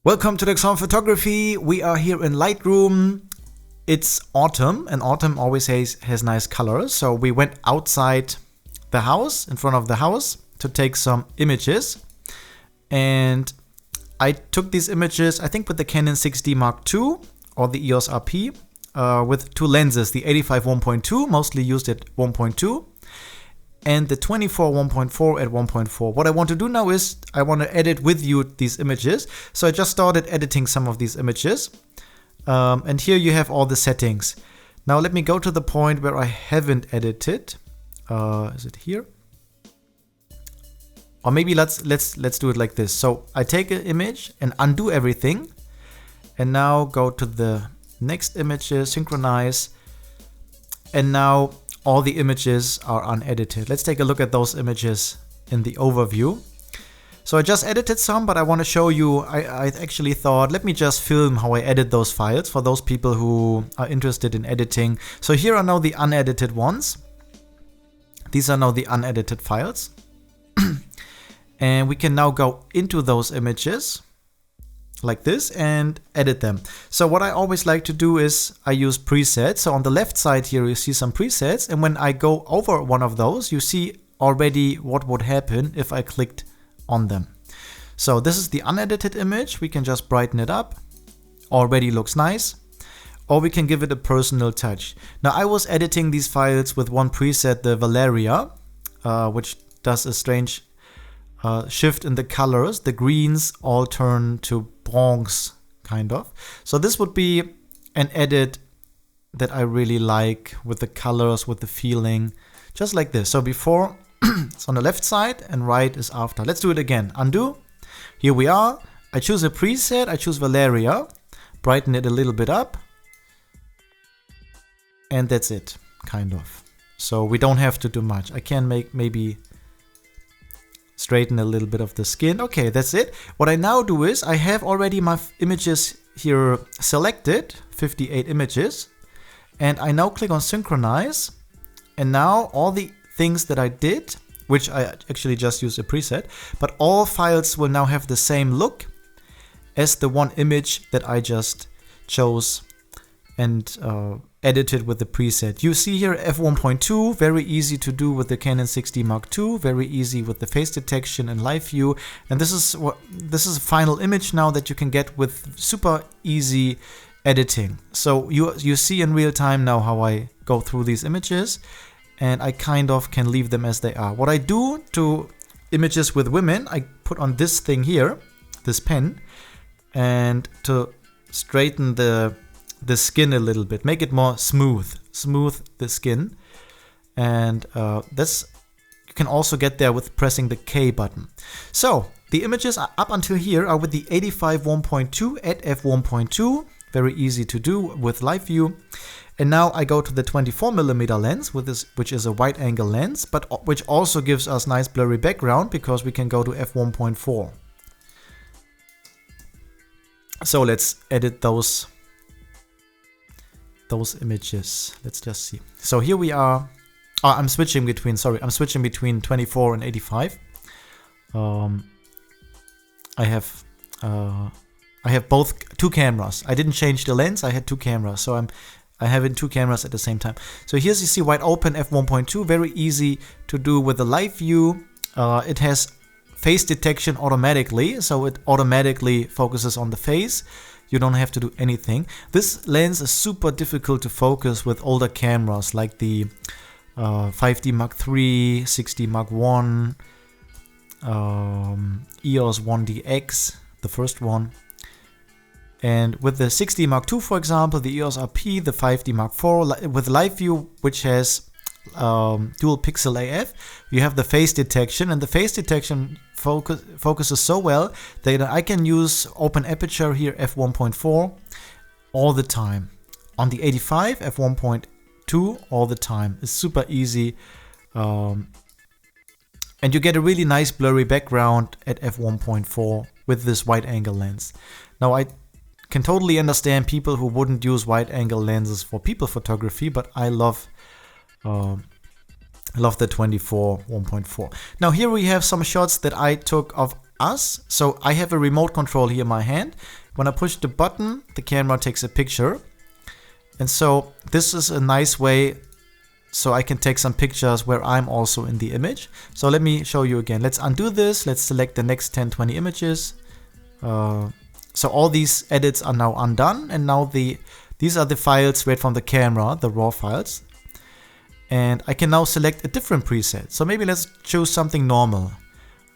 Welcome to Autumn Photography. We are here in Lightroom. It's autumn, and autumn always has nice colors. So we went outside the house, in front of the house, to take some images. And I took these images, I think with the Canon 6D Mark II or the EOS RP with two lenses, the 85 1.2, mostly used at 1.2. And the 24 1.4 at 1.4. What I want to do now is I want to edit with you these images. So I just started editing some of these images. And here you have all the settings. Now let me go to the point where I haven't edited. Is it here? Or maybe let's do it like this. So I take an image and undo everything. And now go to the next images, synchronize. And now all the images are unedited. Let's take a look at those images in the overview. So I just edited some, but I want to show you, I actually thought, let me just film how I edit those files for those people who are interested in editing. So here are now the unedited ones. These are now the unedited files. And we can now go into those images like this and edit them. So what I always like to do is I use presets. So on the left side here you see some presets, and when I go over one of those you see already what would happen if I clicked on them. So this is the unedited image. We can just brighten it up. Already looks nice. Or we can give it a personal touch. Now I was editing these files with one preset, the Valeria, which does a strange shift in the colors. The greens all turn to bronze, kind of. So this would be an edit that I really like, with the colors, with the feeling, just like this. So before it's on the left side and right is after. Let's do it again. Undo. Here we are. I choose a preset. I choose Valeria. Brighten it a little bit up. And that's it, kind of. So we don't have to do much. I can maybe straighten a little bit of the skin. Okay, that's it. What I now do is I have already my images here selected, 58 images, and I now click on synchronize, and now all the things that I did, which I actually just used a preset, but all files will now have the same look as the one image that I just chose and edited with the preset. You see here f1.2, very easy to do with the Canon 6D Mark II, very easy with the face detection and live view. And this is a final image now that you can get with super easy editing. So you see in real time now how I go through these images, and I kind of can leave them as they are. What I do to images with women, I put on this thing here, this pen, and to straighten the skin a little bit, make it more smooth the skin. And this you can also get there with pressing the K button. So the images are up until here are with the 85 1.2 at f1.2, very easy to do with live view. And now I go to the 24mm lens with this, which is a wide angle lens, but which also gives us nice blurry background because we can go to f1.4. So let's edit those images. Let's just see. So here we are. I'm switching between 24 and 85. I have both two cameras. I didn't change the lens. I had two cameras, so I have two cameras at the same time. So here's you see wide open f1.2, very easy to do with the live view. It has face detection automatically, so it automatically focuses on the face. You don't have to do anything. This lens is super difficult to focus with older cameras like the 5D Mark III, 6D Mark I, EOS 1DX, the first one. And with the 6D Mark II, for example, the EOS RP, the 5D Mark IV, with live view, which has dual pixel AF, you have the face detection, and the face detection focuses so well that I can use open aperture here f1.4 all the time. On the 85 f1.2 all the time. It's super easy, and you get a really nice blurry background at f1.4 with this wide angle lens. Now I can totally understand people who wouldn't use wide angle lenses for people photography, but I love the 24 1.4. Now here we have some shots that I took of us. So I have a remote control here in my hand. When I push the button, the camera takes a picture. And so this is a nice way so I can take some pictures where I'm also in the image. So let me show you again. Let's undo this. Let's select the next 10, 20 images. So all these edits are now undone, and now these are the files read from the camera, the raw files. And I can now select a different preset. So maybe let's choose something normal.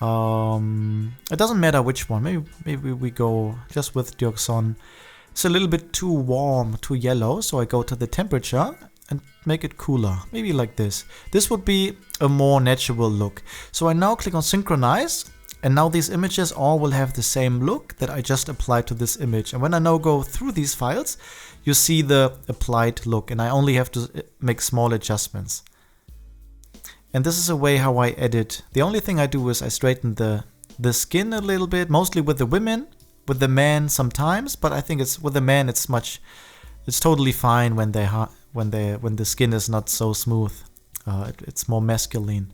It doesn't matter which one. Maybe we go just with Dirksón. It's a little bit too warm, too yellow, so I go to the temperature and make it cooler. Maybe like this. This would be a more natural look. So I now click on synchronize, and now these images all will have the same look that I just applied to this image. And when I now go through these files, you see the applied look, and I only have to make small adjustments. And this is a way how I edit. The only thing I do is I straighten the skin a little bit, mostly with the women, with the men sometimes, but I think it's with the men it's totally fine when the skin is not so smooth. It's more masculine.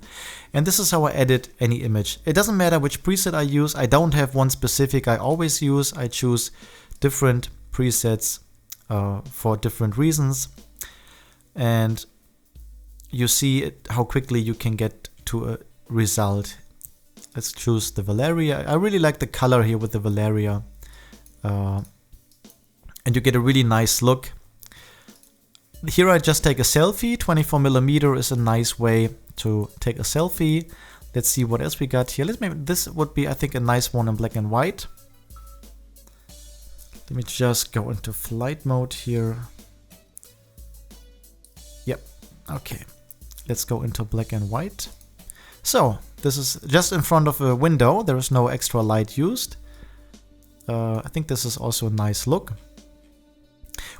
And this is how I edit any image. It doesn't matter which preset I use. I don't have one specific I always use. I choose different presets for different reasons. And you see how quickly you can get to a result. Let's choose the Valeria. I really like the color here with the Valeria. And you get a really nice look. Here I just take a selfie. 24mm is a nice way to take a selfie. Let's see what else we got here. This would be, I think, a nice one in black and white. Let me just go into flight mode here. Yep, okay. Let's go into black and white. So this is just in front of a window. There is no extra light used. I think this is also a nice look.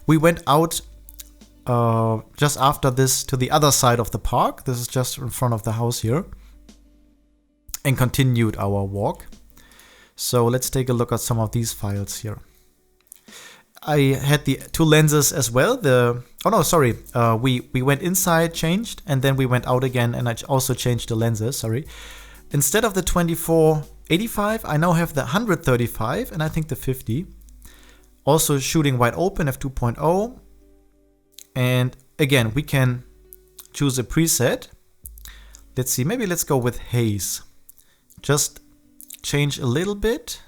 We went out just after this to the other side of the park. This is just in front of the house here. And continued our walk. So let's take a look at some of these files here. I had the two lenses as well. Oh no, sorry. We went inside, changed, and then we went out again, and I also changed the lenses, sorry. Instead of the 24-85, I now have the 135 and I think the 50. Also shooting wide open, f2.2. And again, we can choose a preset. Let's see, maybe let's go with haze. Just change a little bit.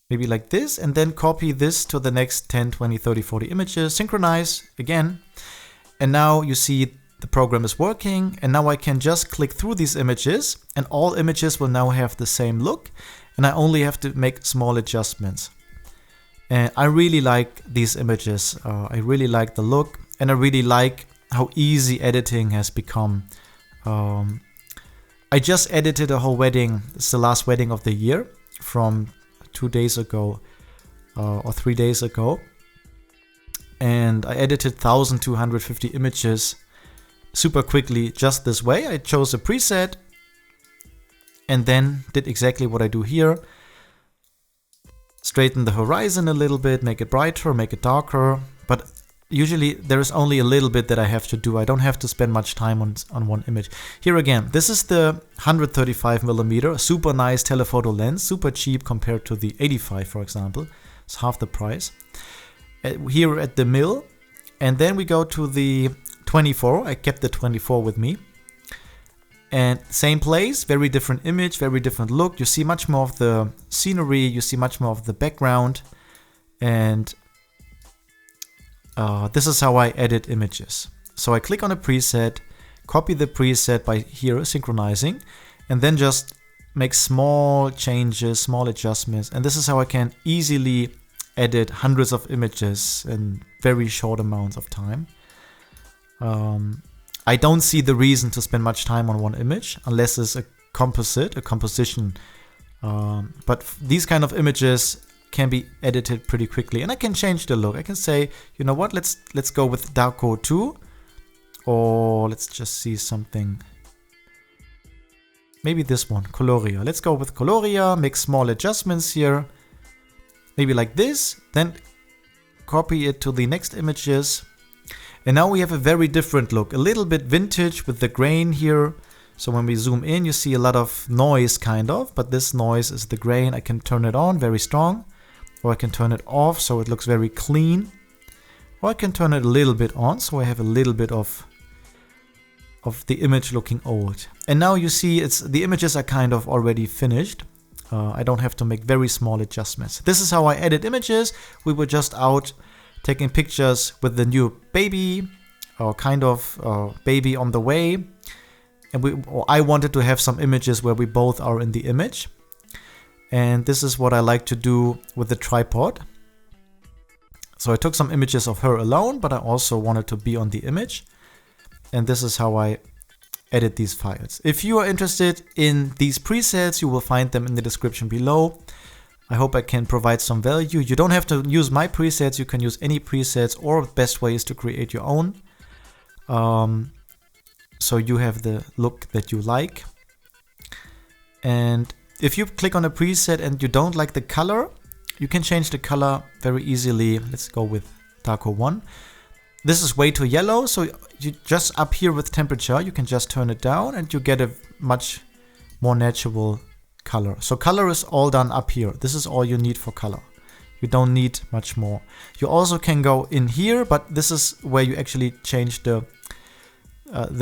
Maybe like this, and then copy this to the next 10, 20, 30, 40 images. Synchronize again. And now you see the program is working. And now I can just click through these images, and all images will now have the same look. And I only have to make small adjustments. And I really like these images. I really like the look, and I really like how easy editing has become. I just edited a whole wedding. It's the last wedding of the year from 2 days ago or 3 days ago, and I edited 1250 images super quickly just this way. I chose a preset and then did exactly what I do here. Straighten the horizon a little bit, make it brighter, make it darker, but usually there is only a little bit that I have to do. I don't have to spend much time on one image. Here again, this is the 135mm, super nice telephoto lens, super cheap compared to the 85, for example. It's half the price. Here at the mill, and then we go to the 24. I kept the 24 with me. And same place, very different image, very different look. You see much more of the scenery, you see much more of the background, and this is how I edit images. So I click on a preset, copy the preset by here synchronizing, and then just make small changes, small adjustments. And this is how I can easily edit hundreds of images in very short amounts of time. I don't see the reason to spend much time on one image unless it's a composite, a composition. But these kind of images can be edited pretty quickly, and I can change the look. I can say, you know what, let's go with Darko 2, or let's just see something. Maybe this one, Coloria. Let's go with Coloria, make small adjustments here. Maybe like this, then copy it to the next images. And now we have a very different look, a little bit vintage with the grain here. So when we zoom in, you see a lot of noise kind of, but this noise is the grain. I can turn it on very strong, or I can turn it off so it looks very clean, or I can turn it a little bit on so I have a little bit of the image looking old. And now you see the images are kind of already finished. I don't have to make very small adjustments. This is how I edit images. We were just out taking pictures with the new baby, or kind of baby on the way. And I wanted to have some images where we both are in the image. And this is what I like to do with the tripod. So I took some images of her alone, but I also wanted to be on the image. And this is how I edit these files. If you are interested in these presets, you will find them in the description below. I hope I can provide some value. You don't have to use my presets, you can use any presets, or the best way is to create your own. So you have the look that you like. And if you click on a preset and you don't like the color, you can change the color very easily. Let's go with Darko 1. This is way too yellow, so you just up here with temperature, you can just turn it down and you get a much more natural color. So color is all done up here. This is all you need for color. You don't need much more. You also can go in here, but this is where you actually change the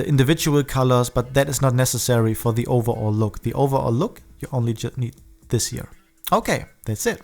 individual colors, but that is not necessary for the overall look. The overall look, you only just need this here. Okay, that's it.